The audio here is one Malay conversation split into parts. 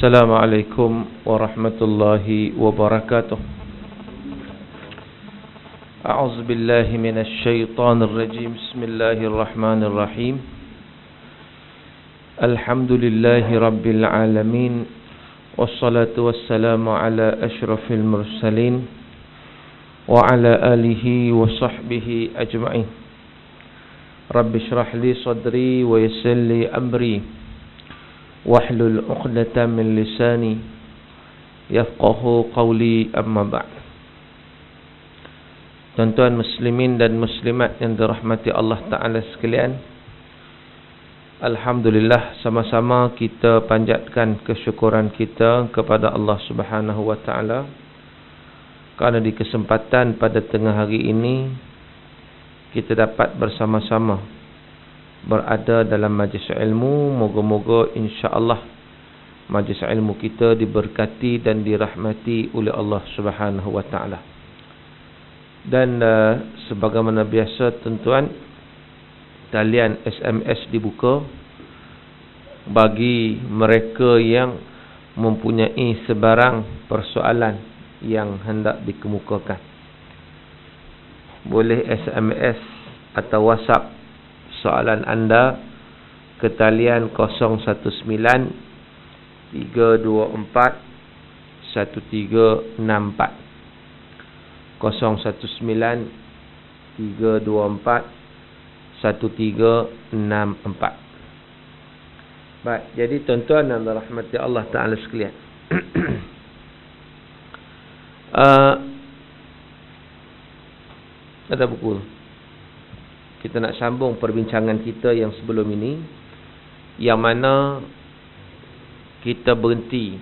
Assalamualaikum warahmatullahi wabarakatuh. A'udzu billahi minasy syaithanir rajim. Bismillahirrahmanirrahim. Alhamdulillahi rabbil alamin. Wassalatu wassalamu ala asyrafil mursalin wa ala alihi wa sahbihi ajma'in. Rabbi shrah li sadri wa yassir li amri wahlul 'uqdatam min lisani yafqahu qawli, amma ba'd. Tuan-tuan muslimin dan muslimat yang dirahmati Allah Ta'ala sekalian, alhamdulillah, sama-sama kita panjatkan kesyukuran kita kepada Allah Subhanahu wa Ta'ala kerana di kesempatan pada tengah hari ini kita dapat bersama-sama berada dalam majlis ilmu. Moga-moga insya-Allah majlis ilmu kita diberkati dan dirahmati oleh Allah Subhanahu wa Ta'ala. Dan sebagaimana biasa tuan-tuan, talian SMS dibuka bagi mereka yang mempunyai sebarang persoalan yang hendak dikemukakan. Boleh SMS atau WhatsApp soalan anda ke talian 019 324 1364 019 324 1364. Baik, jadi tuan-tuan dan rahmati Allah Ta'ala sekalian, ada buku. Kita nak sambung perbincangan kita yang sebelum ini, yang mana kita berhenti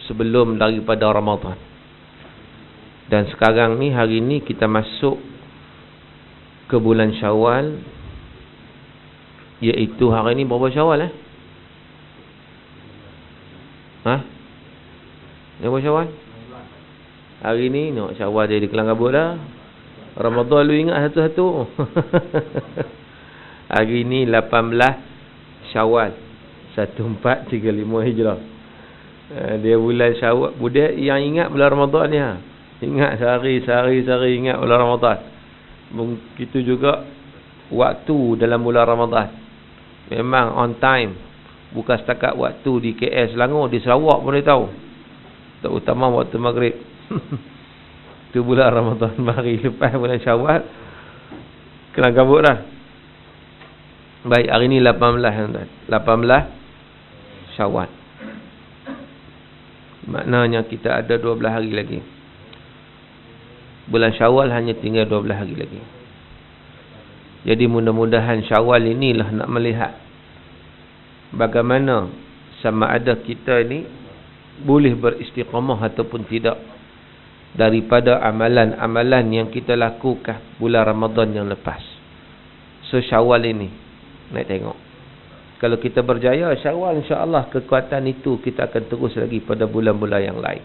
sebelum daripada Ramadan. Dan sekarang ni, hari ni kita masuk ke bulan Syawal, iaitu hari ni berapa Syawal berapa Syawal? Hari ni Syawal jadi kelang kabut dah. Ramadan lu ingat satu-satu. Hari ni 18 Syawal 1435 Hijrah. Dia bulan Syawal. Budak yang ingat bulan Ramadan ni ingat sehari ingat bulan Ramadan. Begitu juga waktu dalam bulan Ramadan. Memang on time. Bukan setakat waktu di KL Selangor, di Sarawak pun dia tahu. Terutama waktu maghrib. Itu bulan Ramadan, hari lepas bulan Syawal kelang kabut dah. Baik, hari ni 18 Syawal. Maknanya kita ada 12 hari lagi. Bulan Syawal hanya tinggal 12 hari lagi. Jadi mudah-mudahan Syawal inilah nak melihat bagaimana sama ada kita ini boleh beristiqamah ataupun tidak daripada amalan-amalan yang kita lakukan bulan Ramadan yang lepas. So Syawal ini nak tengok. Kalau kita berjaya Syawal, insya-Allah kekuatan itu kita akan terus lagi pada bulan-bulan yang lain.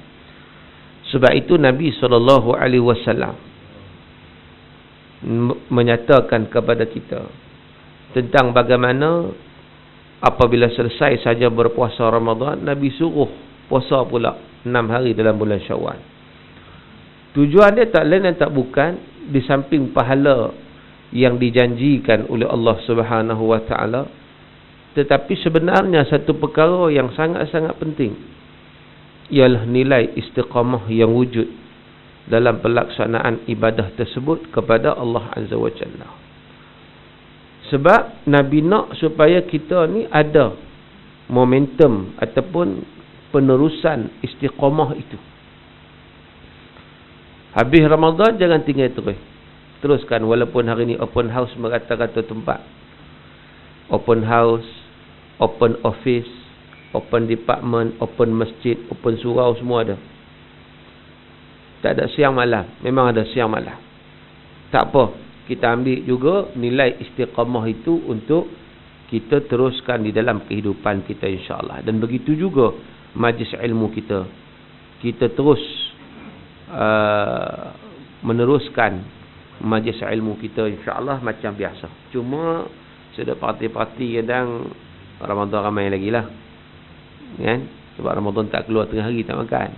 Sebab itu Nabi SAW menyatakan kepada kita tentang bagaimana apabila selesai saja berpuasa Ramadan, Nabi suruh puasa pula 6 hari dalam bulan Syawal. Tujuan dia tak lain dan tak bukan, di samping pahala yang dijanjikan oleh Allah Subhanahu wa Ta'ala, tetapi sebenarnya satu perkara yang sangat-sangat penting ialah nilai istiqamah yang wujud dalam pelaksanaan ibadah tersebut kepada Allah Azza wa Jalla. Sebab Nabi nak supaya kita ni ada momentum ataupun penerusan istiqamah itu. Habis Ramadan jangan tinggal terus. Teruskan, walaupun hari ni open house merata-rata tempat. Open house, open office, open department, open masjid, open surau, semua ada. Tak ada siang malam. Memang ada siang malam. Tak apa. Kita ambil juga nilai istiqamah itu untuk kita teruskan di dalam kehidupan kita, insya-Allah. Dan begitu juga majlis ilmu kita. Kita terus meneruskan majlis ilmu kita, insya-Allah macam biasa. Cuma sudah parti-parti kadang Ramadan ramai lagi lah, kan? Sebab Ramadan tak keluar tengah hari tak makan.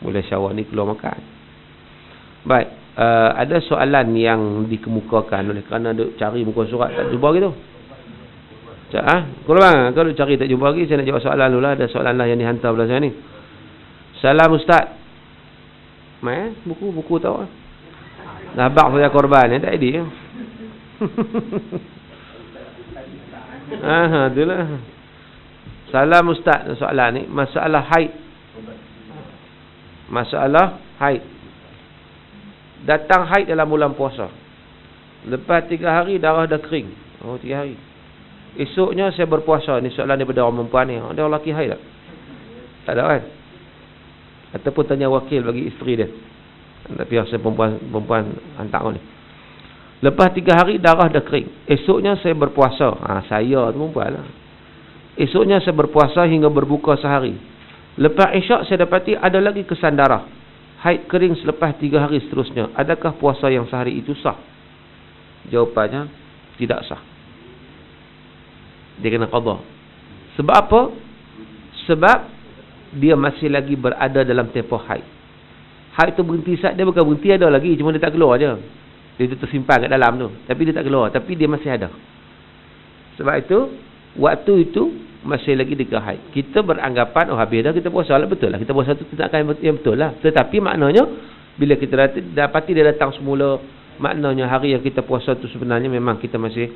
Mulai Syawal ni keluar makan. Baik, ada soalan yang dikemukakan oleh kerana duk cari muka surat tak jumpa gitu. Korang kalau cari tak jumpa lagi, saya nak jawab soalan dulu lah. Ada soalan lah yang dihantar belah saya ni. Salam Ustaz. Mai buku tahu ah. Nabak saya korban tak edit. Itulah. Salam Ustaz, soalan ni masalah haid. Masalah haid. Datang haid dalam bulan puasa. Lepas 3 hari darah dah kering. 3 hari. Esoknya saya berpuasa. Ni soalan daripada orang perempuan ni. Dia orang lelaki haid tak? Tak ada kan? Ataupun tanya wakil bagi isteri dia. Tapi saya perempuan hantar ni. Lepas 3 hari darah dah kering. Esoknya saya berpuasa. Saya tu perempuan lah. Esoknya saya berpuasa hingga berbuka sehari. Lepas isyak saya dapati ada lagi kesan darah. Haid kering selepas 3 hari seterusnya. Adakah puasa yang sehari itu sah? Jawapannya tidak sah. Dia kena qada. Sebab apa? Sebab dia masih lagi berada dalam tempoh haid. Haid tu berhenti saat dia bukan berhenti, ada lagi, cuma dia tak keluar je. Dia tu tersimpan kat dalam tu. Tapi dia tak keluar, tapi dia masih ada. Sebab itu waktu itu masih lagi dekat haid. Kita beranggapan habis dah kita puasa lah, betul lah. Kita puasa tu tindakan yang betul lah. Tetapi maknanya bila kita dapati dia datang semula, maknanya hari yang kita puasa tu sebenarnya memang kita masih,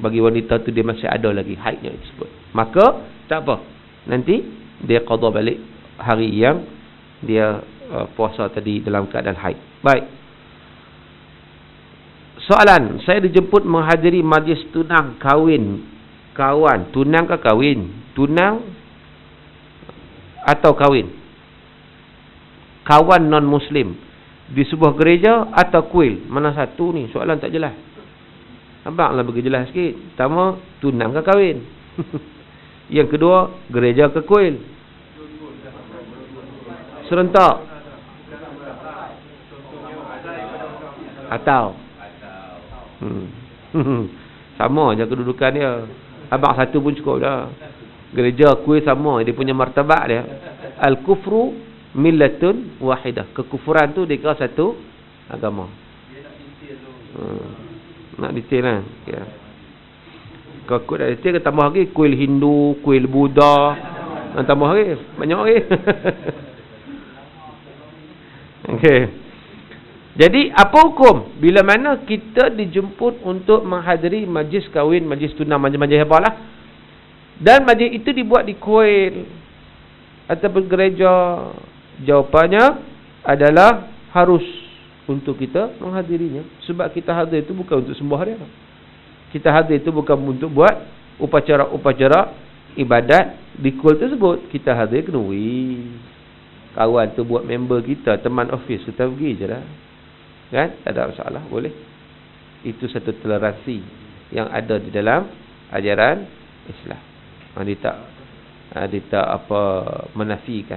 bagi wanita tu dia masih ada lagi haidnya tersebut. Maka tak apa. Nanti dia qada balik hari yang dia puasa tadi dalam keadaan haid. Baik. Soalan, saya dijemput menghadiri majlis tunang kahwin kawan. Tunang ke kahwin? Tunang atau kahwin? Kawan non-Muslim di sebuah gereja atau kuil? Mana satu ni? Soalan tak jelas. Abanglah bagi jelas sikit. Pertama, tunang ke kahwin? Yang kedua, gereja ke kuil? Serentak atau sama je kedudukan dia. Abang satu pun cukup dah. Gereja, kuil sama, dia punya martabat dia. Al-kufru millatun wahidah. Kekufuran tu dia kira satu agama. Nak detail lah. Ya. Kalau kuil nak detail, tambah lagi kuil Hindu, kuil Buddha, tambah lagi, banyak lagi. Okey. Jadi apa hukum bila mana kita dijemput untuk menghadiri majlis kahwin, majlis tunang, majlis apalah, dan majlis itu dibuat di kuil ataupun gereja? Jawapannya adalah harus untuk kita menghadirinya. Sebab kita hadir itu bukan untuk sembah dia. Kita hadir itu bukan untuk buat upacara-upacara ibadat di kuil tersebut. Kita hadir kena kawan tu buat member kita, teman office, kita pergi je lah. Kan? Tak ada masalah, boleh. Itu satu toleransi yang ada di dalam ajaran Islam. Dia tak menafikan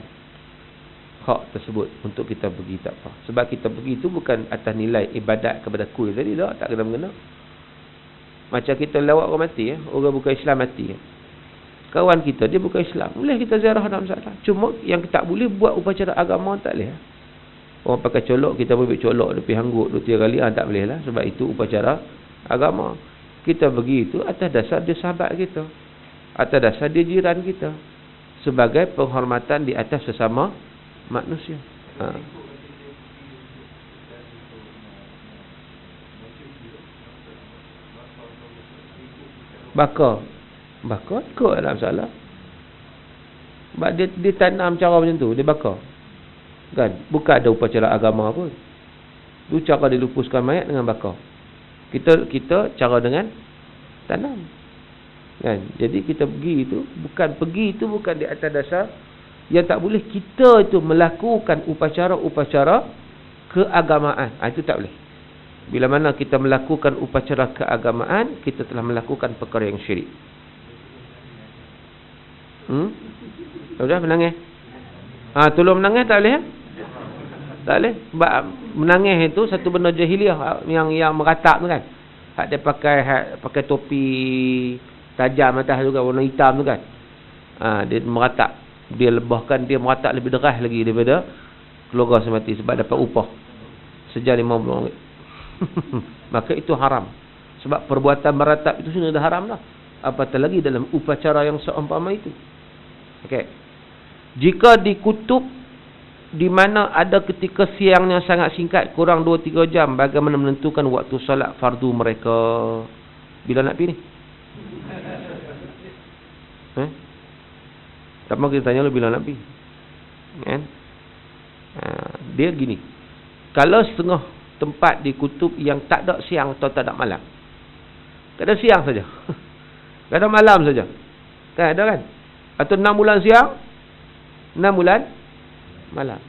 hak tersebut untuk kita pergi, tak apa. Sebab kita pergi itu bukan atas nilai ibadat kepada kuil tadi, tak kena-mengena. Macam kita lawat orang mati, orang bukan Islam mati. Kawan kita, dia bukan Islam, boleh kita ziarah, dalam masalah. Cuma yang kita tak boleh buat upacara agama, tak boleh. Orang pakai colok, kita boleh colok, dia pergi hanggut 2-3 kali, tak boleh lah. Sebab itu upacara agama. Kita pergi itu atas dasar dia sahabat kita, atas dasar dia jiran kita, sebagai penghormatan di atas sesama manusia. Bakar ikut dalam salah. Sebab dia tanam cara macam tu, dia bakar. Kan? Bukan ada upacara agama pun. Itu cara dilupuskan mayat dengan bakar. Kita cara dengan tanam. Kan? Jadi kita pergi itu bukan di atas dasar yang tak boleh kita itu melakukan upacara-upacara keagamaan. Itu tak boleh. Bila mana kita melakukan upacara keagamaan, kita telah melakukan perkara yang syirik. Sudah menangis? Tolong menangis tak boleh? Tak boleh. Sebab menangis itu satu benda jahiliah yang meratap tu kan. Hak dia pakai topi tajam atas tu kan, warna hitam tu kan. Dia meratap. Dia lebahkan, dia meratak lebih deras lagi daripada keluarga semati sebab dapat upah sejam RM50. Maka itu haram. Sebab perbuatan meratap itu sudah haram dah. Apatah lagi dalam upacara yang seumpama itu. Okey. Jika di kutub di mana ada ketika siangnya sangat singkat, kurang 2-3 jam, bagaimana menentukan waktu solat fardu mereka? Bila nak pergi ni? Tak mahu kita tanya lu bila nak pergi. Kan? Dia gini. Kalau setengah tempat di kutub yang tak ada siang atau tak ada malam. Tak ada siang saja. Tak ada malam saja. Kan ada kan? Atau 6 bulan siang, 6 bulan malam.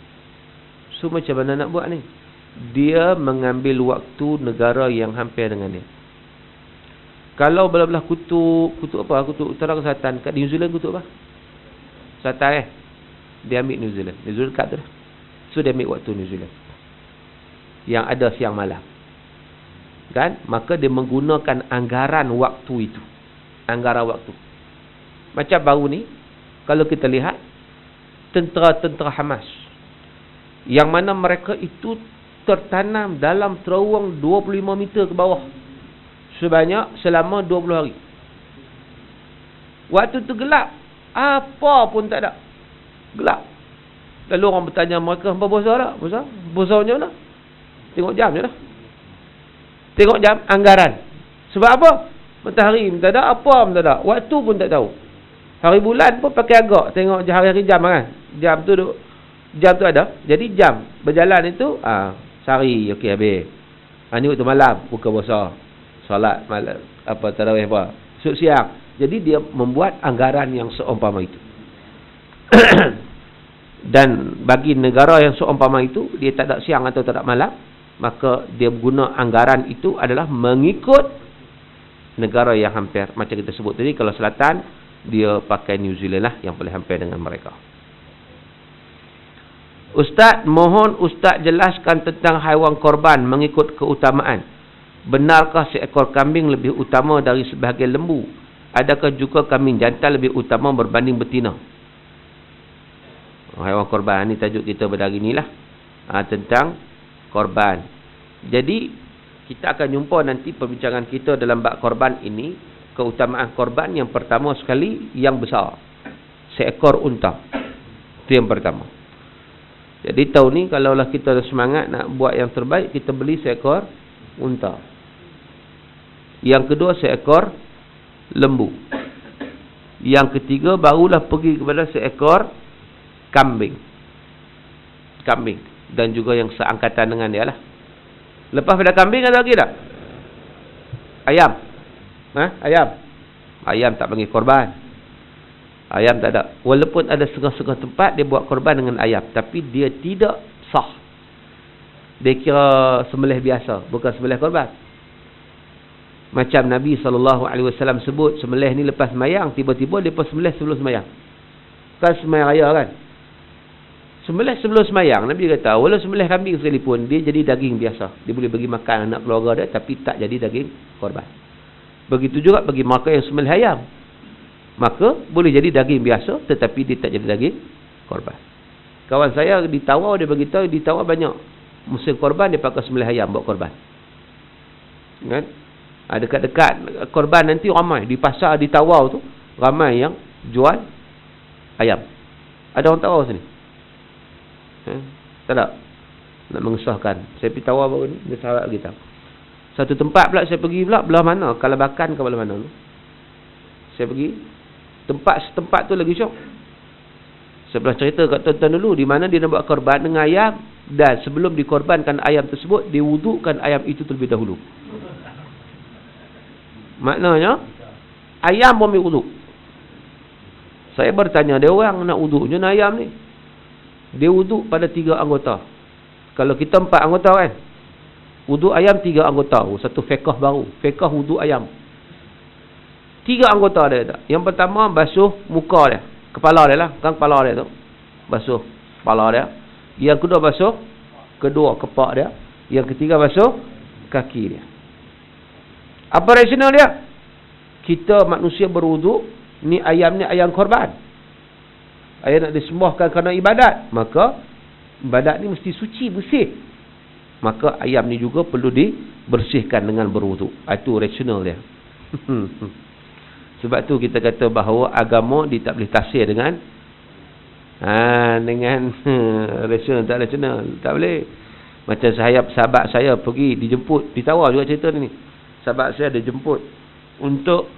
So macam mana nak buat ni? Dia mengambil waktu negara yang hampir dengan dia. Kalau belah-belah kutub apa? Kutub utara ke selatan. Kat New Zealand kutub apa? Selatan dia ambil New Zealand. New Zealand kat tu dah. So dia ambil waktu New Zealand yang ada siang malam. Kan? Maka dia menggunakan anggaran waktu itu. Anggaran waktu. Macam baru ni, kalau kita lihat tentera-tentera Hamas, yang mana mereka itu tertanam dalam terowong 25 meter ke bawah selama 20 hari. Waktu tu gelap, apa pun tak ada. Gelap. Lalu orang bertanya mereka, hampa bosa tak? Bosa macam mana? Tengok jam je lah. Tengok jam, anggaran. Sebab apa? Matahari pun tak ada, apa pun tak ada. Waktu pun tak tahu. Hari bulan pun pakai agak. Tengok hari-hari jam kan. Jam tu ada. Jadi jam berjalan itu sehari okey habis. Ni waktu malam buka puasa. Solat malam apa tarawih apa. Siang. Jadi dia membuat anggaran yang seumpama itu. Dan bagi negara yang seumpama itu, dia tak ada siang atau tak ada malam, maka dia guna anggaran itu adalah mengikut negara yang hampir. Macam kita sebut tadi, kalau selatan dia pakai New Zealand lah yang paling hampir dengan mereka. Ustaz, mohon Ustaz jelaskan tentang haiwan korban mengikut keutamaan. Benarkah seekor kambing lebih utama dari sebahagian lembu? Adakah juga kambing jantan lebih utama berbanding betina? Haiwan korban ni tajuk kita pada hari inilah. Tentang korban. Jadi kita akan jumpa nanti perbincangan kita dalam bab korban ini. Keutamaan korban yang pertama sekali yang besar, seekor unta. Itu yang pertama. Jadi tahun ni kalaulah kita ada semangat nak buat yang terbaik, kita beli seekor unta. Yang kedua seekor lembu. Yang ketiga barulah pergi kepada seekor kambing. Kambing. Dan juga yang seangkatan dengan dia lah. Lepas pada kambing ada lagi tak? Ayam. Ayam. Ayam tak panggil korban. Ayam tak ada. Walaupun ada setengah-setengah tempat dia buat korban dengan ayam, tapi dia tidak sah. Dia kira sembelih biasa, bukan sembelih korban. Macam Nabi SAW sebut, sembelih ni lepas semayang, tiba-tiba dia pun sembelih sebelum semayang. Kan semayang raya kan? Sembelih sebelum semayang, Nabi kata, walau sembelih kambing sekalipun, dia jadi daging biasa. Dia boleh bagi makan anak keluarga dia, tapi tak jadi daging korban. Begitu juga bagi mereka yang sembelih ayam. Maka boleh jadi daging biasa, tetapi dia tak jadi daging korban. Kawan saya di Tawau, dia beritahu di Tawau banyak musim korban dia pakai sembelih ayam buat korban. Kan? Dekat-dekat korban nanti ramai di pasar di Tawau tu, ramai yang jual ayam. Ada orang Tawau sini? Tak ada? Nak mengesahkan. Saya pergi Tawau baru ni, dia sahabat kita. Satu tempat pula saya pergi pula, belah mana? Kalabakan ke belah mana tu? Saya pergi tempat tu lagi syok. Saya pernah cerita kat tuan-tuan dulu, di mana dia nak buat korban dengan ayam, dan sebelum dikorbankan ayam tersebut, dia wudukkan ayam itu terlebih dahulu. Maknanya ayam pun ambil wuduk. Saya bertanya dia orang nak wuduk je ayam ni. Dia wuduk pada 3 anggota. Kalau kita 4 anggota kan, wuduk ayam 3 anggota. Satu fiqh baru, fiqh wuduk ayam. 3 anggota dia. Yang pertama basuh muka dia, kepala dia lah, kan kepala dia tu. Basuh kepala dia. Yang kedua basuh kepak dia. Yang ketiga basuh kaki dia. Apa rasional dia? Kita manusia berwuduk, ni ayam korban. ayat nak disembahkan kerana ibadat, maka ibadat ni mesti suci, bersih. Maka ayam ni juga perlu dibersihkan dengan berwuduk. Itu rasional dia. Sebab tu kita kata bahawa agama dia tak boleh tafsir dengan rasional, tak rasional, tak boleh. Macam sahabat saya pergi dijemput, ditawar juga cerita ni. Sahabat saya dijemput untuk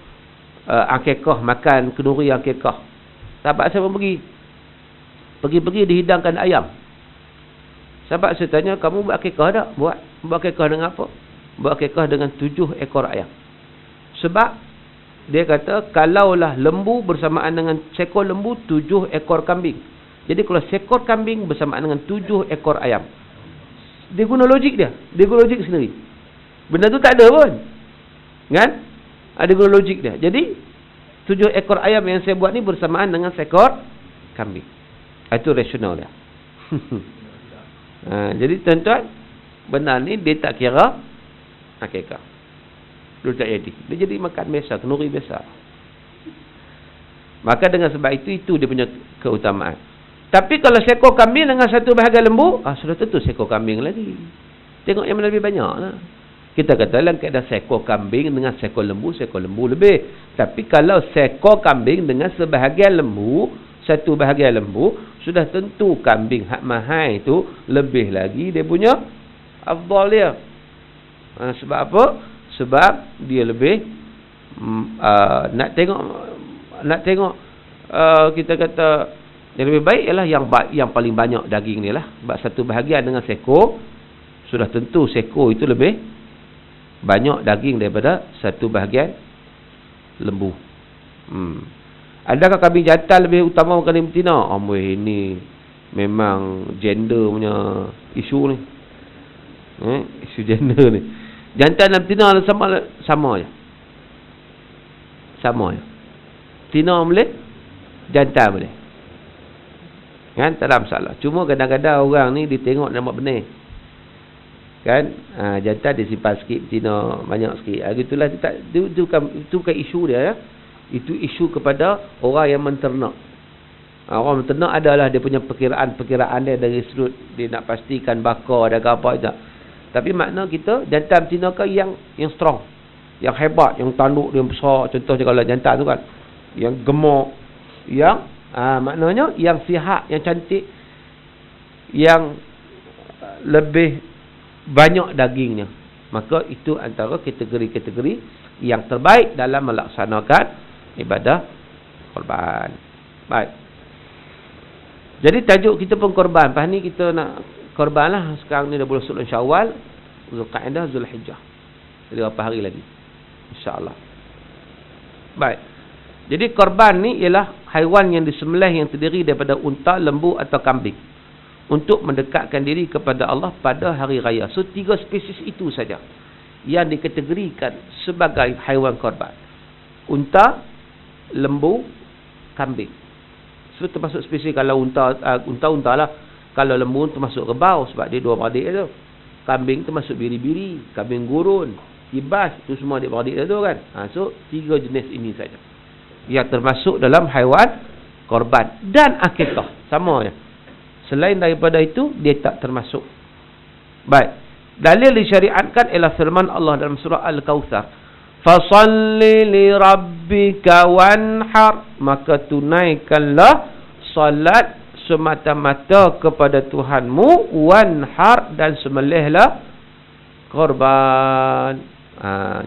akikah, makan kenduri akikah. Sahabat saya pun pergi dihidangkan ayam. Sahabat saya tanya, kamu buat akikah tak? Buat akikah dengan apa? Buat akikah dengan 7 ekor ayam. Sebab dia kata, kalaulah lembu bersamaan dengan seekor lembu, 7 ekor kambing. Jadi kalau seekor kambing bersamaan dengan 7 ekor ayam. Dia guna logik dia. Dia guna logik sendiri. Benda tu tak ada pun. Kan? Dia guna logik dia. Jadi 7 ekor ayam yang saya buat ni bersamaan dengan seekor kambing. Itu rasional dia. Jadi tuan-tuan, benar ni dia tak kira akikah. Dia tak jadi. Dia jadi makan biasa, kenduri biasa. Maka dengan sebab itu dia punya keutamaan. Tapi kalau seekor kambing dengan satu bahagian lembu, sudah tentu seekor kambing lagi. Tengok yang mana lebih banyak lah. Kita kata dalam keadaan seekor kambing dengan seekor lembu lebih. Tapi kalau seekor kambing dengan sebahagian lembu, satu bahagian lembu, sudah tentu kambing hak mahal itu lebih lagi dia punya afdal dia. Sebab apa? Sebab dia lebih nak tengok kita kata yang lebih baik ialah yang paling banyak daging ni lah. Sebab satu bahagian dengan seekor, sudah tentu seekor itu lebih banyak daging daripada satu bahagian lembu. Adakah kambing jantan lebih utama kambing betina? Ini memang gender punya isu ni. Isu gender ni. Jantan dan betina sama je. Sama je. Betina boleh, jantan boleh. Kan? Tak ada masalah. Cuma kadang-kadang orang ni dia tengok nama benih. Kan? Jantan dia simpan sikit, betina banyak sikit. Gitulah, itu bukan isu dia ya. Itu isu kepada orang yang menternak. Orang menternak adalah dia punya perkiraan dia dari sudut dia nak pastikan bakar ada apa tak. Tapi makna kita jantan betina ke yang strong, yang hebat, yang tanduk dia besar. Contohnya kalau jantan tu kan, yang gemuk, yang maknanya yang sihat, yang cantik, yang lebih banyak dagingnya. Maka itu antara kategori-kategori yang terbaik dalam melaksanakan ibadah korban. Baik. Jadi tajuk kita pun korban. Lepas ni kita nak korban lah. Sekarang ni dah bulan Syawal, Zulqa'dah, Zulhijjah. Jadi berapa hari lagi? InsyaAllah. Baik. Jadi korban ni ialah haiwan yang disembelih yang terdiri daripada unta, lembu atau kambing, untuk mendekatkan diri kepada Allah pada hari raya. So 3 spesies itu saja yang dikategorikan sebagai haiwan korban. Unta, lembu, kambing. So termasuk spesies. Kalau unta lah. Kalau lembu termasuk rebau sebab dia 2 beradik tu. Kambing termasuk biri-biri, kambing gurun, kibas, itu semua adik-beradik tu kan. So 3 jenis ini saja yang termasuk dalam haiwan korban. Dan akikah sama je. Selain daripada itu dia tak termasuk. Baik. Dalil disyariatkan ialah firman Allah dalam surah Al-Kautsar, fasalli li rabbika wanhar, maka tunaikanlah salat semata-mata kepada Tuhanmu, wanhar, dan sembelihlah korban.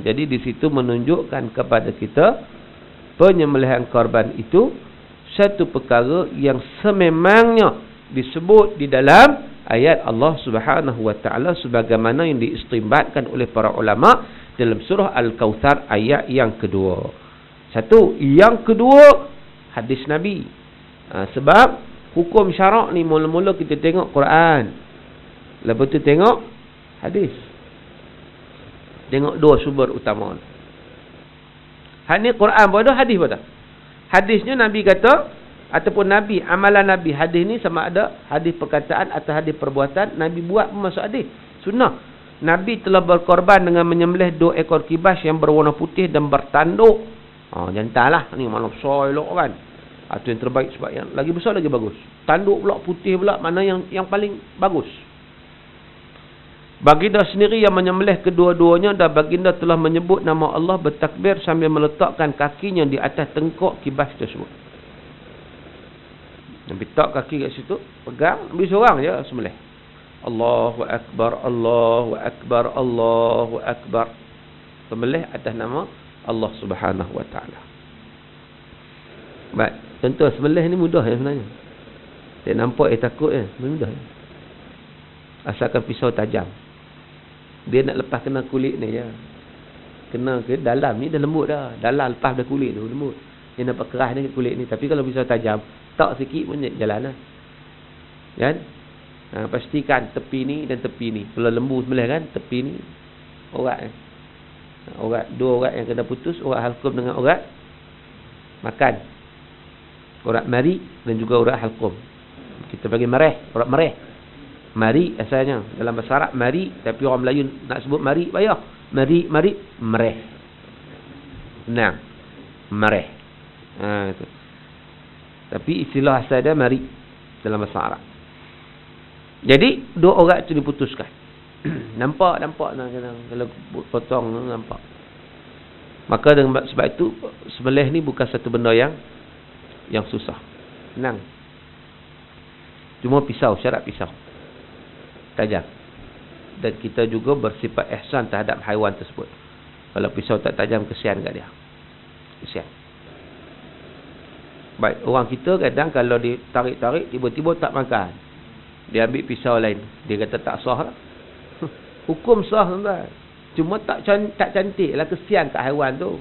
Jadi di situ menunjukkan kepada kita penyembelihan korban itu satu perkara yang sememangnya disebut di dalam ayat Allah Subhanahu wa taala sebagaimana yang diistinbatkan oleh para ulama dalam surah Al-Kautsar ayat yang kedua. Satu, yang kedua hadis Nabi. Sebab hukum syarak ni mula-mula kita tengok Quran, lepas tu tengok hadis. Tengok 2 sumber utama. Ni Quran pun ada, hadis pun ada. Hadisnya Nabi kata, ataupun Nabi, amalan Nabi. Hadis ni sama ada hadis perkataan atau hadis perbuatan. Nabi buat pun masuk hadis. Sunnah. Nabi telah berkorban dengan menyembelih 2 ekor kibas yang berwarna putih dan bertanduk. Jantan lah. Ni mana besar elok kan. Itu yang terbaik sebab yang lagi besar lagi bagus. Tanduk pula putih pula, mana yang paling bagus. Baginda sendiri yang menyembelih kedua-duanya dan baginda telah menyebut nama Allah bertakbir sambil meletakkan kakinya di atas tengkok kibas tersebut. Nabi letak kaki kat situ, pegang, Nabi seorang je sembelih. Allahu Akbar, Allahu Akbar, Allahu Akbar. Sembelih atas nama Allah Subhanahu Wa Taala. Baik, tentu sembelih ni mudah ya sebenarnya. Dia nampak takut ya, mudah ya. Asalkan pisau tajam. Dia nak lepas kena kulit ni je. Kena ke dalam ni dah lembut dah. Dalam lepas dah kulit tu lembut. Dia nampak keras ni kulit ni. Tapi kalau pisau tajam, tak sikit pun jalan lah. Kan? Pastikan tepi ni dan tepi ni. Kalau lembu sembelih kan, tepi ni urat ni. Urat, dua urat yang kena putus, urat halqum dengan urat makan. Urat mari dan juga urat halqum. Kita bagi mereh, urat mereh. Mari asalnya dalam bahasa Arab mari, tapi orang Melayu nak sebut mari payah. Mari, mereh. Nah, mereh. Itu. Tapi istilah asal dia mari dalam bahasa Arab. Jadi dua urat itu diputuskan. nampak kalau potong nampak. Maka dengan sebab itu sembelih ni bukan satu benda yang susah. Senang. Cuma pisau, syarat pisau tajam. Dan kita juga bersifat ihsan terhadap haiwan tersebut. Kalau pisau tak tajam, kesian kat dia. Kesian. Baik, orang kita kadang kalau ditarik-tarik tiba-tiba tak makan. Dia ambil pisau lain. Dia kata tak sah lah. Hukum sah tuan. Cuma tak cantik lah, kesian kat haiwan tu.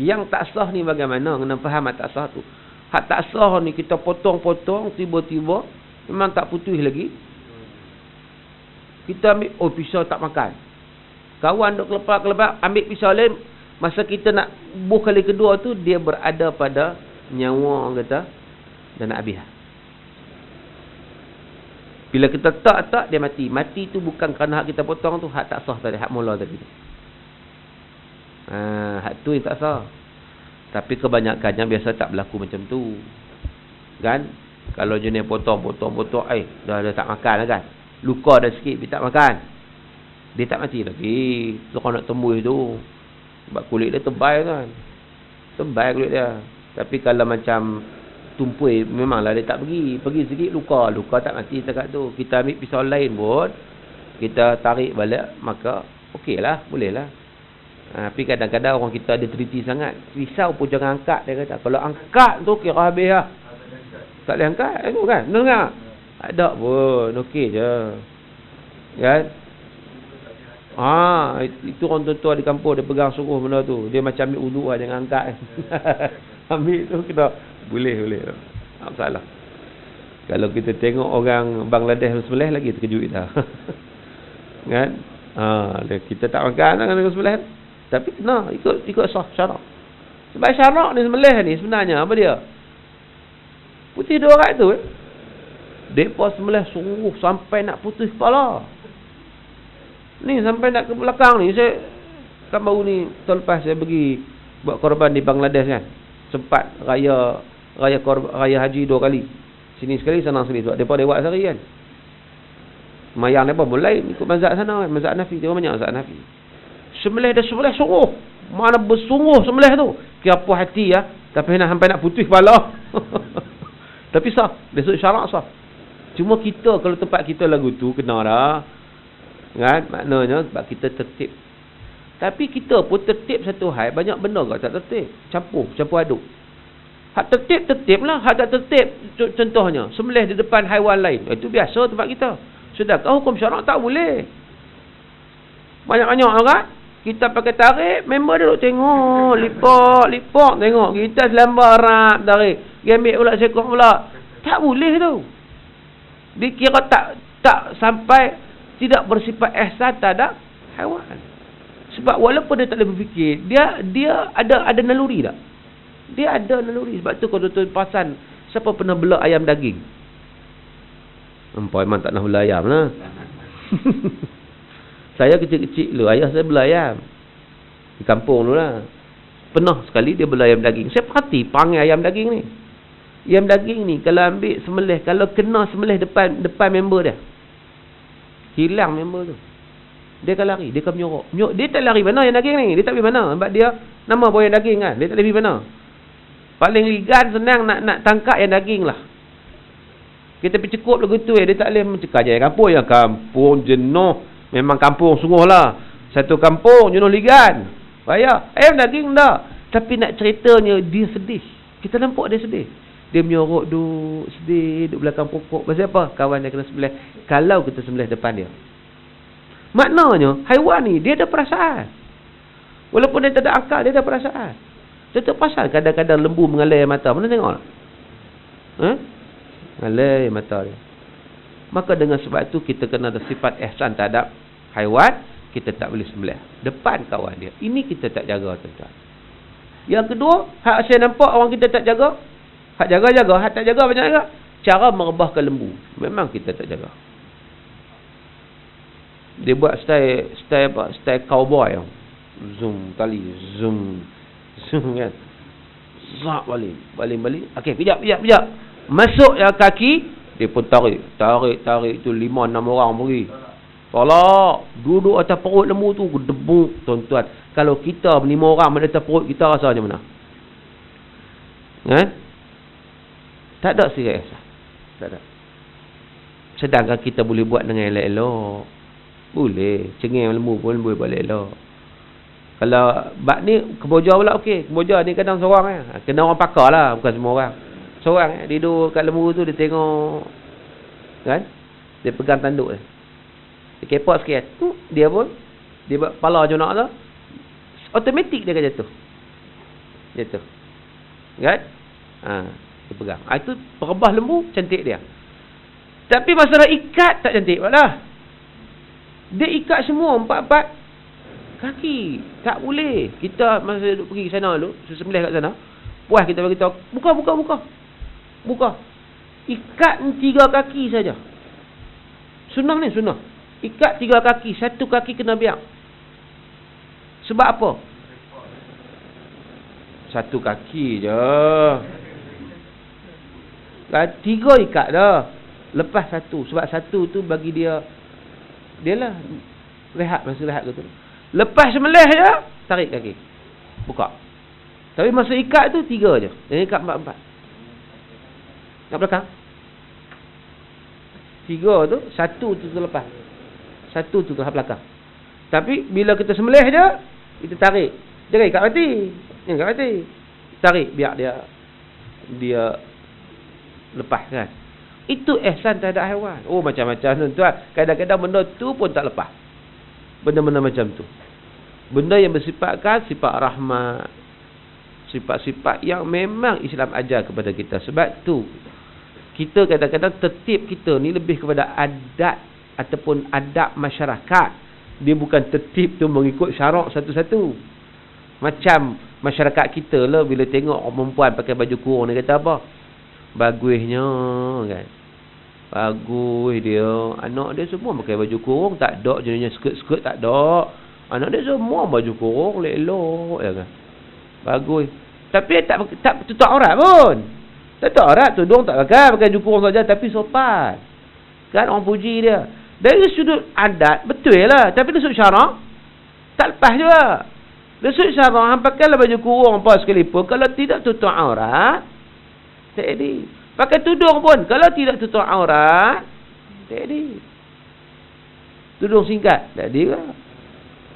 Yang tak sah ni bagaimana? Kena faham tak sah tu. Hak tak sah ni kita potong-potong tiba-tiba memang tak putih lagi. Kita ambil, pisau tak makan. Kawan duk kelepak-kelepak, ambil pisau lain. Masa kita nak buh kali kedua tu, dia berada pada nyawa orang kata, dan nak habis. Bila kita tak, dia mati. Mati tu bukan kerana hak kita potong tu, hak tak sah tadi, hak mula tadi. Hak tu yang tak sah. Tapi kebanyakannya biasa tak berlaku macam tu. Kan? Kalau jenis potong, dah tak makan lah kan. Luka dah sikit, dia tak makan. Dia tak mati lagi. So kalau nak tembus tu, sebab kulit dia tebal kan. Tebal kulit dia. Tapi kalau macam tumpui, memanglah dia tak pergi sikit luka tak mati dekat tu. Kita ambil pisau lain pun, kita tarik balik, maka okey lah, boleh lah. Tapi kadang-kadang orang kita ada teliti sangat. Pisau pun jangan angkat, dia kata. Kalau angkat tu kira habis lah. Tak boleh angkat tu kan. Dengar? Tak pun, okey je. Kan? Itu orang tua-tua di kampung dia pegang suruh benda tu. Dia macam ambil uduk lah, jangan angkat. Ambil tu kena boleh. Tak masalah. Kalau kita tengok orang Bangladesh sembelih lagi terkejut kita. Kan? Kita tak makan dengan sembelih. Tapi kena ikut syarak. Sebab syarak ni sembelih ni sebenarnya apa dia? Putih dua kat tu. Depa sembelih sungguh sampai nak putus kepala. Ni sampai nak ke belakang ni. Saya kan baru ni tahun lepas saya pergi buat korban di Bangladesh kan. Sempat raya haji 2 kali. Sini sekali, sana sekali. Sebab depa lewat sehari kan. Mayang depa mulai ikut mazhab sana kan. Mazhab Hanafi, dia banyak mazhab Hanafi. Sembelih dah sembelih sungguh. Mana bersungguh sembelih tu. Kira puas hati ya. Tapi nak sampai nak putus kepala. Tapi sah. Besok syarak sah. Cuma kita kalau tempat kita lagu tu kena dah. Kan? Maknanya sebab kita tertib. Tapi kita pun tertib satu hal. Banyak benda ke tak tertib. Campur aduk. Hak tertib lah. Hak tak tertib. Contohnya sembelih di depan haiwan lain. Itu biasa tempat kita. Sedangkan hukum syarak tak boleh. Banyak-banyak kan? Kita pakai tarik. Member dia duk tengok. Lipak tengok. Kita selambar rap tarik. Dia ambil pula sekor pula. Tak boleh tu. Dia kira tak sampai tidak bersifat ihsan terhadap haiwan. Sebab walaupun dia tak boleh berfikir, dia ada naluri tak? Dia ada naluri. Sebab tu kalau tuan perasan, siapa pernah belah ayam daging? Memang tak nak belah ayam lah. Saya kecil-kecil dulu, ayah saya belah ayam. Di kampung dulu lah. Pernah sekali dia belah ayam daging. Saya perhati perangai ayam daging ni. Yang daging ni kalau ambil sembelih, kalau kena sembelih depan member dia, hilang member tu. Dia akan lari, dia akan menyorok. Dia tak lari mana yang daging ni? Dia tak pergi mana? Sebab dia nama pun yang daging kan. Dia tak pergi mana? Paling ligan senang nak tangkap yang daging lah. Kita pergi cukup lagu tu dia tak boleh mencekak je kampung. Yang kampung jenuh. Memang kampung sungguh lah. Satu kampung jenuh ligan. Payah. Ayam daging dah. Tapi nak ceritanya dia sedih. Kita nampak dia sedih. Dia menyorok duduk sedih, duduk belakang pokok. Pasal apa? Kawan dia kena sembelih. Kalau kita sembelih depan dia. Maknanya haiwan ni dia ada perasaan. Walaupun dia tak ada akal, dia ada perasaan. Contoh pasal kadang-kadang lembu mengalir mata. Mana tengok? Mengalir mata dia. Maka dengan sebab tu kita kena ada sifat ihsan terhadap haiwan. Kita tak boleh sembelih depan kawan dia. Ini kita tak jaga, tuan-tuan. Yang kedua, hak saya nampak orang kita tak jaga. Hak jaga-jaga, hak tak jaga banyak jaga. Cara merebahkan lembu. Memang kita tak jaga. Dia buat style apa? Style cowboy. Zoom tali, zoom kan. Zak balik. Okey, pijak. Masuk yang kaki, dia pun tarik tu 5-6 orang pergi. Tolak, duduk atas perut lembu tu gedebuk, tuan-tuan. Kalau kita 5 orang di atas perut kita rasa macam mana? Kan? Tak ada serius. Tak ada. Sedangkan kita boleh buat dengan elok-elok. Boleh. Cengeng lembu pun boleh buat elok. Kalau bab ni keboja pula okey. Keboja ni kadang seorang kena orang pakar lah, bukan semua orang. Seorang dia duduk kat lembu tu, dia tengok kan? Dia pegang tanduk dia. Dia kepot sikit. Dia pun dia buat kepala macam nak tu. Automatik dia akan jatuh. Kan? Dia pegang. Itu perebah lembu cantik dia. Tapi masalah ikat tak cantik dah. Dia ikat semua 4 kaki. Tak boleh. Kita masa duduk pergi ke sana dulu, sembelih kat sana, puas kita bagi tahu, buka. Ikat 3 kaki saja. Sunnah ni sunnah. Ikat 3 kaki, 1 kaki kena biar. Sebab apa? 1 kaki je. 3 ikat dah. Lepas 1. Sebab 1 tu bagi dia lah rehat, masa rehat tu. Lepas sembelih je, tarik kaki. Buka. Tapi masa ikat tu 3 je. Jadi ikat 4. Nak belakang? 3 tu, 1 tu terlepas. 1 tu terlepas belakang. Tapi bila kita sembelih je, kita tarik. Jangan ikat mati. Tarik biar dia lepas kan. Itu ihsan terhadap haiwan. Oh, macam-macam tuan. Kadang-kadang benda tu pun tak lepas. Benda-benda macam tu. Benda yang bersifatkan sifat rahmat. Sifat-sifat yang memang Islam ajar kepada kita. Sebab tu kita kadang-kadang tertib kita ni lebih kepada adat ataupun adab masyarakat. Dia bukan tertib tu mengikut syarak satu-satu. Macam masyarakat kita lah, bila tengok orang perempuan pakai baju kurung, dia kata apa? Bagusnya kan. Bagus dia. Anak dia semua pakai baju kurung. Tak ada jenisnya skirt-skirt, tak ada. Anak dia semua baju kurung, elok ya kan. Bagus. Tapi tak tutup aurat pun. Tak tutup aurat, tudung tak pakai baju kurung saja, tapi sopan. Kan orang puji dia. Dari sudut adat betul lah, tapi dari sudut syarak tak lepas juga. Dari sudut syarak hang pakailah baju kurung apa sekalipun, kalau tidak tutup aurat tak jadi. Pakai tudung pun kalau tidak tutup aurat tak jadi. Tudung singkat tak jadi lah.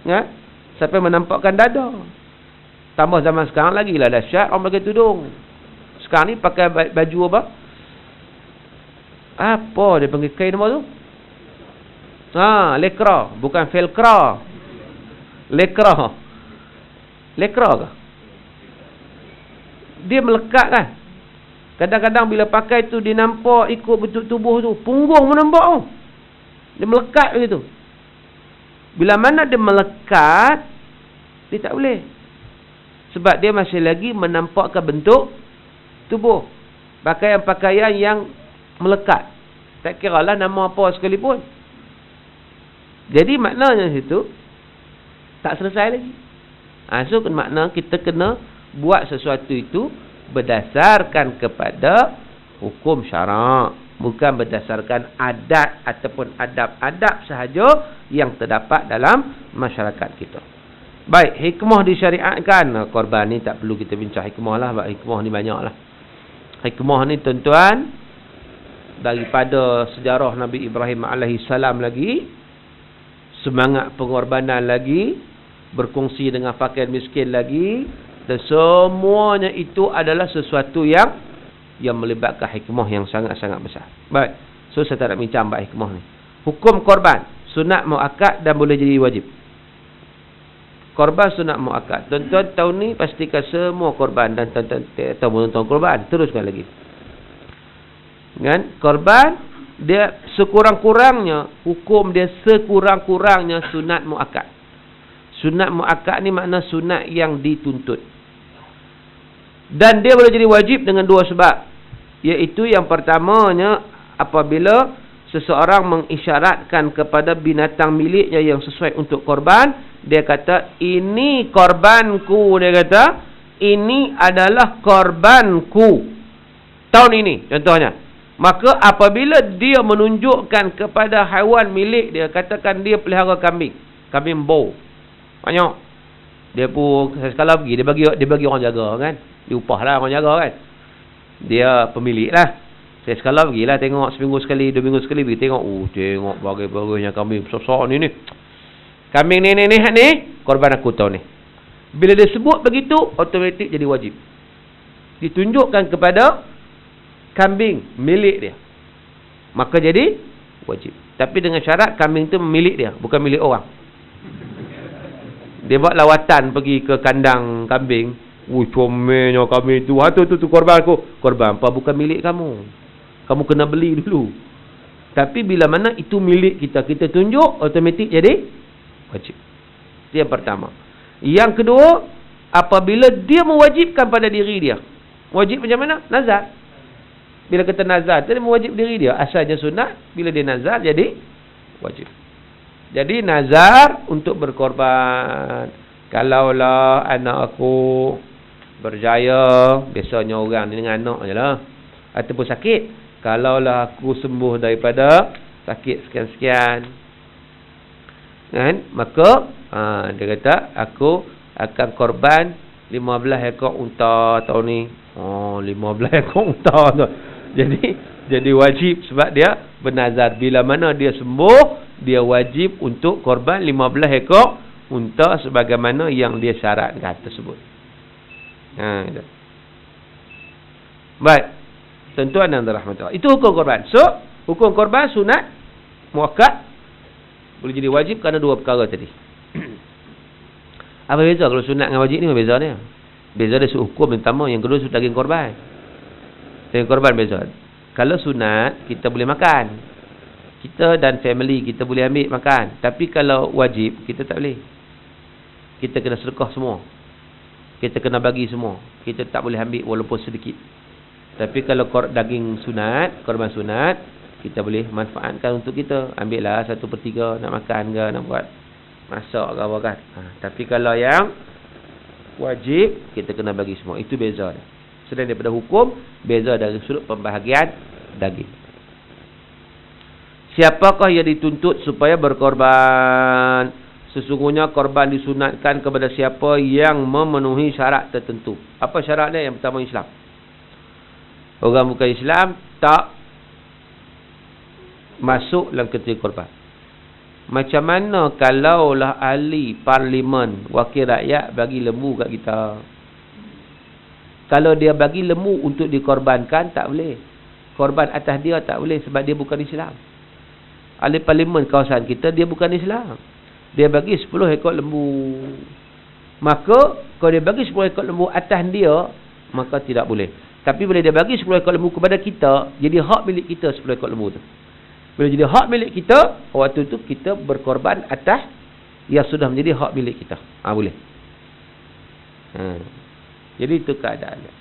Ya? Sampai menampakkan dada. Tambah zaman sekarang lagi lah dahsyat orang pakai tudung. Sekarang ni pakai baju apa? Apa dia panggil kain apa tu? Lekra, bukan velcro. Lekra ke? Dia melekat kan? Kadang-kadang bila pakai tu dia nampak ikut bentuk tubuh tu. Punggung pun nampak tu. Dia melekat begitu. Bila mana dia melekat, dia tak boleh. Sebab dia masih lagi menampakkan bentuk tubuh. Pakaian-pakaian yang melekat. Tak kira lah nama apa sekalipun. Jadi maknanya situ tak selesai lagi. So makna kita kena buat sesuatu itu berdasarkan kepada hukum syarak, bukan berdasarkan adat ataupun adab-adab sahaja yang terdapat dalam masyarakat kita. Baik, hikmah disyariatkan. Korban ni tak perlu kita bincang hikmah lah, sebab hikmah ni banyak lah. Hikmah ni tuan-tuan, daripada sejarah Nabi Ibrahim AS lagi, semangat pengorbanan lagi, berkongsi dengan fakir miskin lagi, dan semuanya itu adalah sesuatu yang melibatkan hikmah yang sangat-sangat besar. Baik, so saya tak nak bincang bab hikmah ni. Hukum korban, sunat muakkad dan boleh jadi wajib. Korban sunat muakkad. Tuan-tuan tahun ni pastikan semua korban, dan tuan-tuan korban, teruskan lagi. Kan? Korban dia sekurang-kurangnya, hukum dia sekurang-kurangnya sunat muakkad. Sunat muakkad ni makna sunat yang dituntut. Dan dia boleh jadi wajib dengan dua sebab. Iaitu yang pertamanya, apabila seseorang mengisyaratkan kepada binatang miliknya yang sesuai untuk korban, dia kata, ini korbanku. Dia kata, ini adalah korbanku tahun ini, contohnya. Maka apabila dia menunjukkan kepada haiwan milik dia, katakan dia pelihara kambing, kambing bau banyak, dia pun sekali pergi, dia bagi orang jaga kan, dia upah lah orang jaga kan, dia pemilik lah. Saya sekali pergilah tengok, seminggu sekali, 2 minggu sekali pergi tengok, tengok bagai-bagainya kambing besar-besar ni kambing ni korban aku tahun ni. Bila dia sebut begitu, automatik jadi wajib, ditunjukkan kepada kambing milik dia, maka jadi wajib. Tapi dengan syarat kambing tu milik dia, bukan milik orang. Dia buat lawatan pergi ke kandang kambing, comelnya kambing tu, tu korban aku. Korban apa, bukan milik kamu, kamu kena beli dulu. Tapi bila mana itu milik kita, kita tunjuk, automatik jadi wajib. Itu yang pertama. Yang kedua, apabila dia mewajibkan pada diri dia. Wajib macam mana? Nazar. Bila kata nazar, dia mewajib diri dia. Asalnya sunat, bila dia nazar jadi wajib. Jadi nazar untuk berkorban. Kalaulah anak aku berjaya, biasanya orang dengan anak je lah, ataupun sakit, kalaulah aku sembuh daripada sakit sekian-sekian kan, maka dia kata aku akan korban 15 ekor unta tahun ni. 15 ekor unta tu. Jadi wajib, sebab dia bernazar bila mana dia sembuh, dia wajib untuk korban 15 ekor unta sebagaimana yang dia syaratkan tersebut. Baik, tuan-tuan dan rahmatullah, itu hukum korban. So, hukum korban sunat muakkad, boleh jadi wajib kerana dua perkara tadi. Apa beza kalau sunat dengan wajib ni? Beza dia. Beza dia sehukum yang pertama, yang kedua daging korban. Daging korban beza. Kalau sunat kita boleh makan, kita dan family kita boleh ambil makan. Tapi kalau wajib kita tak boleh. Kita kena sedekah semua, kita kena bagi semua, kita tak boleh ambil walaupun sedikit. Tapi kalau daging sunat, korban sunat, kita boleh manfaatkan untuk kita. Ambil lah 1/3 nak makan ke, nak buat masak ke apa kan. Tapi kalau yang wajib, kita kena bagi semua. Itu beza dia. Selain daripada hukum, beza dari sudut pembahagian daging. Siapakah yang dituntut supaya berkorban? Sesungguhnya korban disunatkan kepada siapa yang memenuhi syarat tertentu. Apa syaratnya? Yang pertama, Islam. Orang bukan Islam tak masuk dalam kategori korban. Macam mana kalaulah ahli parlimen, wakil rakyat bagi lembu kat kita? Kalau dia bagi lembu untuk dikorbankan, tak boleh. Korban atas dia tak boleh, sebab dia bukan Islam. Ahli parlimen kawasan kita, dia bukan Islam. Dia bagi 10 ekor lembu. Maka kalau dia bagi 10 ekor lembu atas dia, maka tidak boleh. Tapi bila dia bagi 10 ekor lembu kepada kita, jadi hak milik kita 10 ekor lembu tu. Bila jadi hak milik kita, waktu itu kita berkorban atas yang sudah menjadi hak milik kita. Boleh. Jadi itu keadaannya.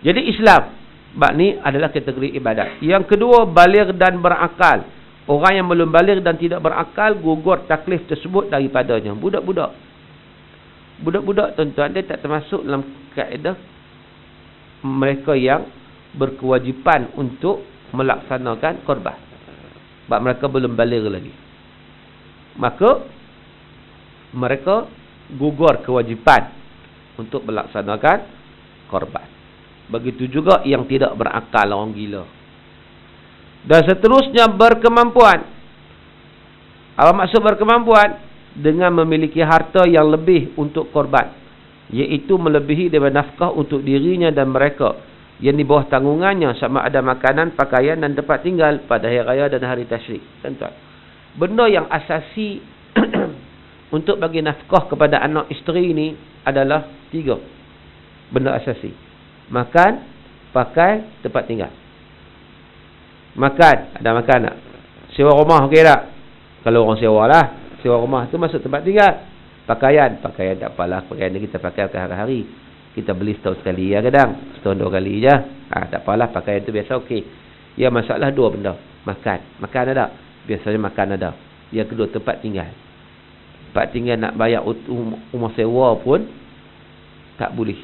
Jadi Islam, bab ni adalah kategori ibadat. Yang kedua, baligh dan berakal. Orang yang belum baligh dan tidak berakal, gugur taklif tersebut daripadanya. Budak-budak tuan-tuan, dia tak termasuk dalam kaedah mereka yang berkewajipan untuk melaksanakan korban. Sebab mereka belum baligh lagi. Maka mereka gugur kewajipan untuk melaksanakan korban. Begitu juga yang tidak berakal, orang gila. Dan seterusnya berkemampuan. Apa maksud berkemampuan? Dengan memiliki harta yang lebih untuk korban, iaitu melebihi daripada nafkah untuk dirinya dan mereka yang di bawah tanggungannya, sama ada makanan, pakaian dan tempat tinggal pada hari raya dan hari tasyrik. Tuan-tuan, benda yang asasi untuk bagi nafkah kepada anak isteri ini adalah 3 benda asasi: makan, pakai, tempat tinggal. Makan, ada makan tak? Sewa rumah okey tak? Kalau orang sewa lah, sewa rumah tu masuk tempat tinggal. Pakaian tak apalah, pakaian ni kita pakai hari-hari. Kita beli setahun sekali ya, kadang setahun 2 kali je. Tak apalah, pakaian tu biasa okey. Ya, masalah 2 benda. Makan ada, biasanya makan ada. Yang kedua, tempat tinggal. Tempat tinggal nak bayar rumah sewa pun tak boleh,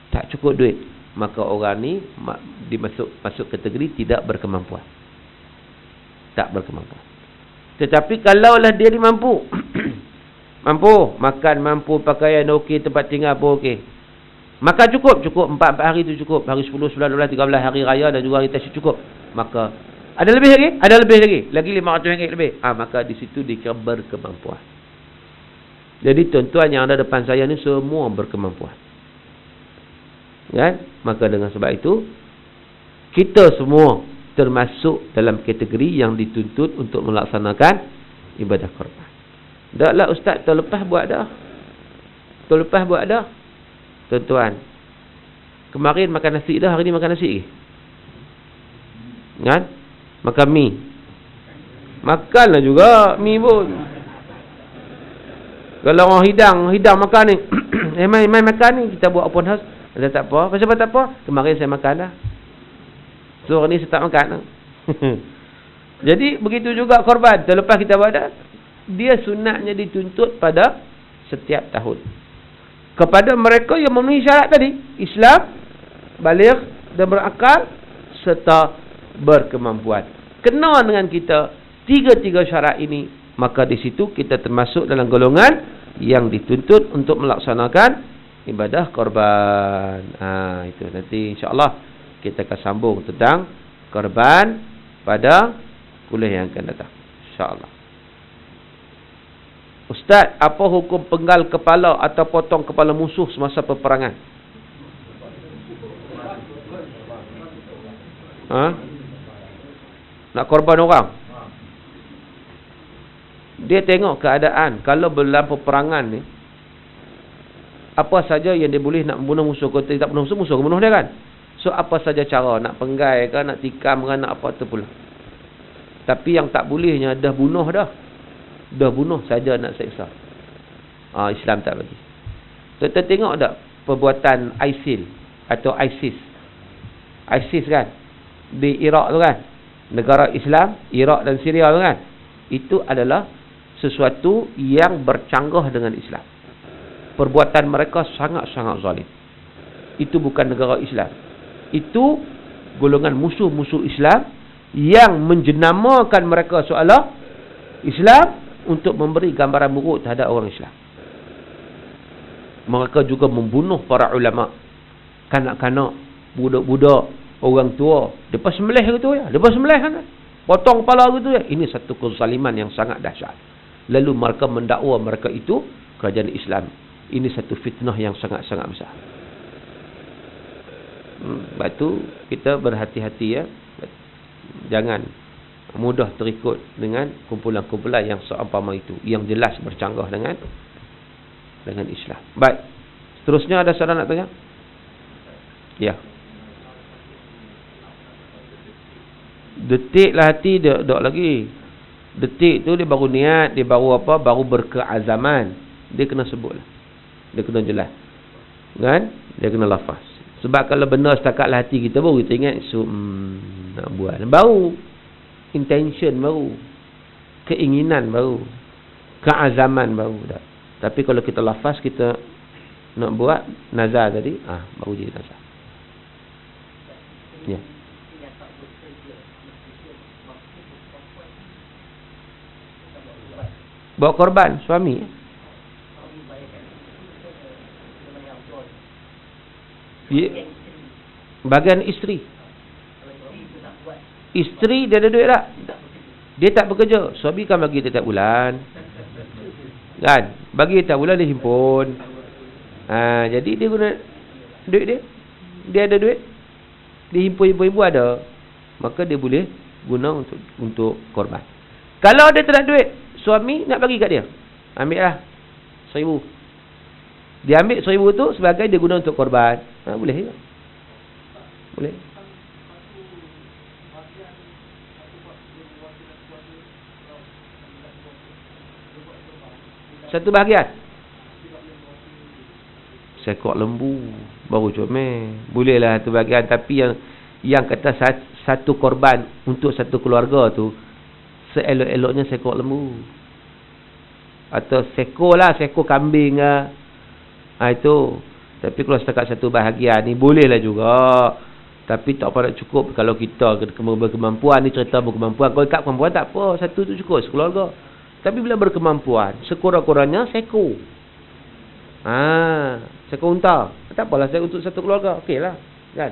tak cukup duit. Maka orang ni masuk kategori tidak berkemampuan. Tak berkemampuan. Tetapi kalaulah dia ni mampu mampu makan, mampu pakaian okey, tempat tinggal pun okey, makan cukup 4 hari tu cukup, hari 10, 11, 12, 13 hari raya dan juga hari tasyrik cukup, maka ada lebih lagi lagi RM500 lebih, maka di situ dikira berkemampuan. Jadi tuan-tuan yang ada depan saya ni semua berkemampuan, kan? Maka dengan sebab itu kita semua termasuk dalam kategori yang dituntut untuk melaksanakan ibadah korban. Taklah ustaz, tahun lepas buat dah. Tuan-tuan, kemarin makan nasi dah, hari ni makan nasi lagi. Kan? Makan mi. Makanlah juga mi pun. Kalau orang hidang makan ni, mai makan ni, kita buat open house. Ada tak apa? Kenapa tak apa? Kemarin saya makan dah. So ni saya tak makan. Jadi begitu juga korban. Selepas kita buat dah, dia sunatnya dituntut pada setiap tahun. Kepada mereka yang memenuhi syarat tadi, Islam, baligh dan berakal serta berkemampuan. Kena dengan kita 3 syarat ini, maka di situ kita termasuk dalam golongan yang dituntut untuk melaksanakan ibadah korban. Itu nanti insya-Allah kita akan sambung tentang korban pada kuliah yang akan datang, insya-Allah. Ustaz, apa hukum penggal kepala atau potong kepala musuh semasa peperangan? Nak korban orang? Dia tengok keadaan. Kalau dalam peperangan ni, apa saja yang dia boleh nak membunuh musuh. Kalau dia tak bunuh musuh bunuh dia kan. So apa saja cara, nak penggai ke, nak tikam ke, nak apa tu pula. Tapi yang tak bolehnya dah bunuh dah. Dah bunuh saja nak seksa. Islam tak bagi. Kita tengok tak perbuatan ISIL atau ISIS. ISIS kan di Iraq tu kan, negara Islam, Iraq dan Syria tu kan. Itu adalah sesuatu yang bercanggah dengan Islam. Perbuatan mereka sangat-sangat zalim. Itu bukan negara Islam. Itu golongan musuh-musuh Islam yang menjenamakan mereka seolah Islam untuk memberi gambaran buruk terhadap orang Islam. Mereka juga membunuh para ulama, kanak-kanak, budak-budak, orang tua. Lepas sembelih gitu ya, lepas sembelih kan, potong kepala gitu ya. Ini satu kezaliman yang sangat dahsyat. Lalu mereka mendakwa mereka itu kerajaan Islam. Ini satu fitnah yang sangat-sangat besar. Sebab tu kita berhati-hati ya. Jangan mudah terikut dengan kumpulan-kumpulan yang seumpama itu, yang jelas bercanggah dengan Islam. Baik. Seterusnya ada soalan nak tanya? Ya. Detik lah hati dia dok lagi. Detik tu dia baru niat, dia baru apa? Baru berkeazaman. Dia kena sebut lah. Dia kena jelas. Kan? Dia kena lafaz. Sebab kalau benar setakatlah hati kita, baru kita ingat nak buat. Baru intention baru, keinginan baru, keazaman baru dah. Tapi kalau kita lafaz, kita nak buat nazar tadi, baru jadi nazar. Ya. Bawa korban suami. Bagian isteri. Isteri dia ada duit tak? Dia tak bekerja. Suami kan bagi tiap bulan. Kan? Bagi tiap bulan dia himpun. Jadi dia guna duit dia. Dia ada duit. Dia himpun ada. Maka dia boleh guna untuk korban. Kalau dia tak ada duit, suami nak bagi kat dia. Ambil lah 1,000. Dia ambil 1,000 tu sebagai dia guna untuk korban. Boleh. Boleh. Satu bahagian. Seekor lembu baru comel. Bolehlah satu bahagian, tapi yang kata satu korban untuk satu keluarga tu seelok-eloknya seekor lembu. Atau seekor kambing lah. Itu. Tapi kalau setakat satu bahagian ni bolehlah juga. Tapi tak apa nak cukup kalau kita berkemampuan. Ni cerita berkemampuan. Kalau tak kemampuan tak apa. Satu tu cukup sekeluarga. Tapi bila berkemampuan, sekurang-kurangnya seekor. Seekor unta. Tak apalah untuk satu keluarga. Okey lah. Kan?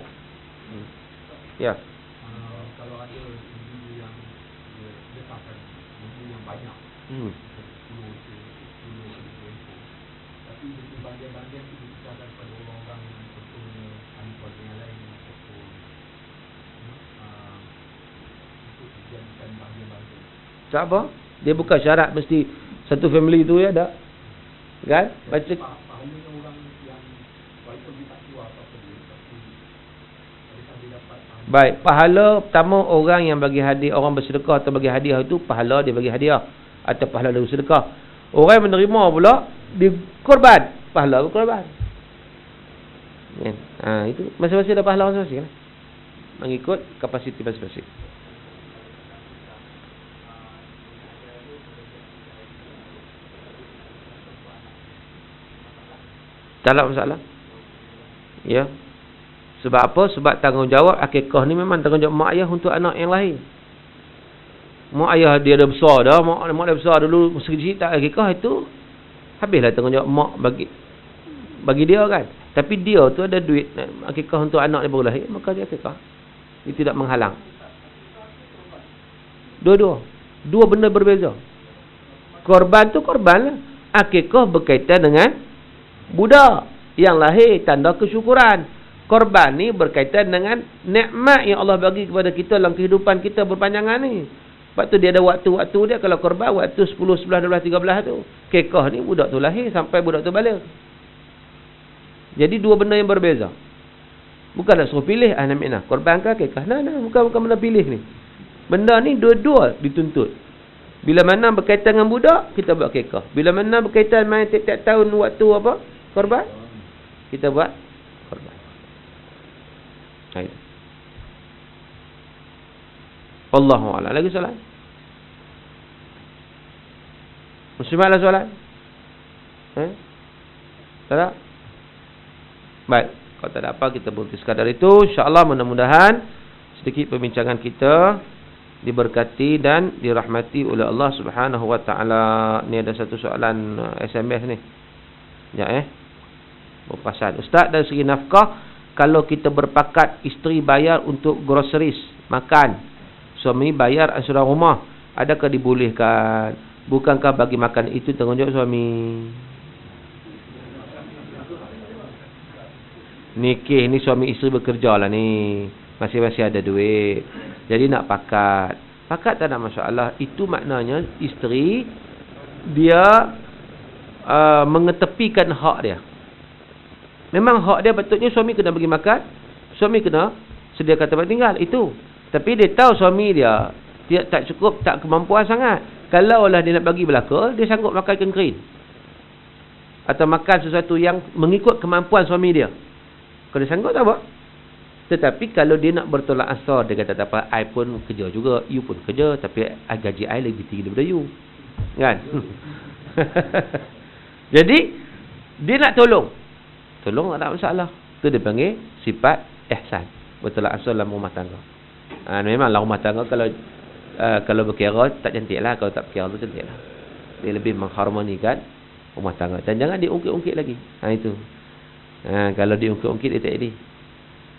Ya. Kalau ada individu yang letakkan bumbu yang banyak. 10 tapi di bagian-bagian itu dibicarakan pada orang-orang yang contohnya ahli keluarga yang lain ataupun untuk dijadikan bagian-bagian. Tak apa. Dia bukan syarat mesti satu family tu ya, tak? Kan? Baca pahalanya orang yang walaupun dia tak keluar apa-apa dia, tapi adakah dia dapat pahala? Baik, pahala pertama orang yang bagi hadiah, orang bersedekah atau bagi hadiah itu pahala dia bagi hadiah atau pahala dia bersedekah. Orang yang menerima pula dia korban, pahala berkorban. Kan? Itu masing-masing ada pahala masing-masing lah. Mengikut kapasiti masing-masing. Tak ada masalah. Ya. Sebab apa? Sebab tanggungjawab akikah ni memang tanggungjawab mak ayah untuk anak yang lahir. Mak ayah dia dah besar dah. Mak dia besar dulu. Masa kecil tak akikah itu. Habislah tanggungjawab mak bagi dia kan. Tapi dia tu ada duit akikah untuk anak dia baru lahir. Maka dia akikah. Dia tidak menghalang. Dua benda berbeza. Korban tu korban lah. Akikah berkaitan dengan budak yang lahir, tanda kesyukuran. Korban ni berkaitan dengan nikmat yang Allah bagi kepada kita dalam kehidupan kita berpanjangan ni. Sebab tu dia ada waktu-waktu dia. Kalau korban waktu 10, 11, 12, 13 tu. Kekah ni budak tu lahir sampai budak tu balik. Jadi dua benda yang berbeza. Bukan nak suruh pilih nak korban ke kekah. Bukan benda pilih ni. Benda ni dua-dua dituntut. Bila mana berkaitan dengan budak, kita buat kekah. Bila mana berkaitan main tiap-tiap tahun waktu apa? Korban, kita buat korban. Wallahu a'lam. Lagi soalan? Muslimat ada soalan? Tak ada? Baik. Kalau tak ada apa, kita berhenti sekadar itu. InsyaAllah mudah-mudahan sedikit perbincangan kita diberkati dan dirahmati oleh Allah Subhanahu wa taala. Ni ada satu soalan SMS ni. Ya berpasan. Ustaz, dari segi nafkah, kalau kita berpakat isteri bayar untuk groceries, makan, suami bayar ansuran rumah, adakah dibolehkan? Bukankah bagi makan itu tanggungjawab suami? Nikih ni suami isteri bekerja lah ni. Masing-masing ada duit. Jadi nak pakat. Pakat tak ada masalah. Itu maknanya isteri dia mengetepikan hak dia. Memang hak dia patutnya suami kena bagi makan, suami kena sediakan tempat tinggal, itu. Tapi dia tahu suami dia tak cukup, tak kemampuan sangat. Kalau lah dia nak bagi belaka, dia sanggup makan ikan kering. Atau makan sesuatu yang mengikut kemampuan suami dia. Kalau dia sanggup tak apa. Tetapi kalau dia nak bertolak ansur, dia kata tak apa, I pun kerja juga, you pun kerja, tapi gaji I lebih tinggi daripada you. Kan? Jadi dia nak tolong tak ada masalah. Itu dia panggil sifat ihsan. bertolak ansur dalam rumah tangga. Memanglah rumah tangga kalau berkira tak cantik lah, kalau tak berkira tu cantik lah. Dia lebih mengharmonikan rumah tangga. Dan jangan diungkit-ungkit lagi. Itu. Kalau diungkit-ungkit dia tak jadi.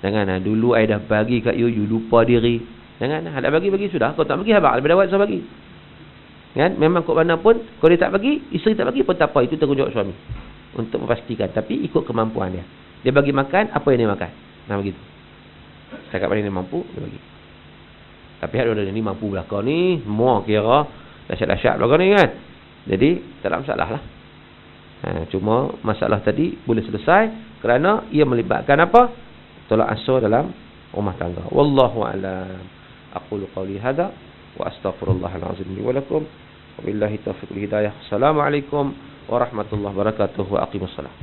Jangan dulu I dah bagi kat you lupa diri. Jangan dah bagi sudah. Kau tak bagi habaq, lebih dawat saya bagi. Kan? Memang kau mana pun, kalau dia tak bagi, isteri tak bagi pun tak apa, itu tanggungjawab suami. Untuk memastikan, tapi ikut kemampuan dia. Dia bagi makan, apa yang dia makan. Nah begitu. Cakap pada dia mampu, dia bagi. Tapi ada ni mampu belakang ni, semua kira dahsyat-dahsyat belakang ni kan. Jadi tak ada masalah lah. Cuma masalah tadi boleh selesai kerana ia melibatkan apa? Tolak ansur dalam rumah tangga. Wallahu a'lam. Aqulu qawli hadza wa astaghfirullahal azim li wa lakum. Wabillahi taufiq wal hidayah. Assalamualaikum warahmatullahi wabarakatuh wa aqimussalam.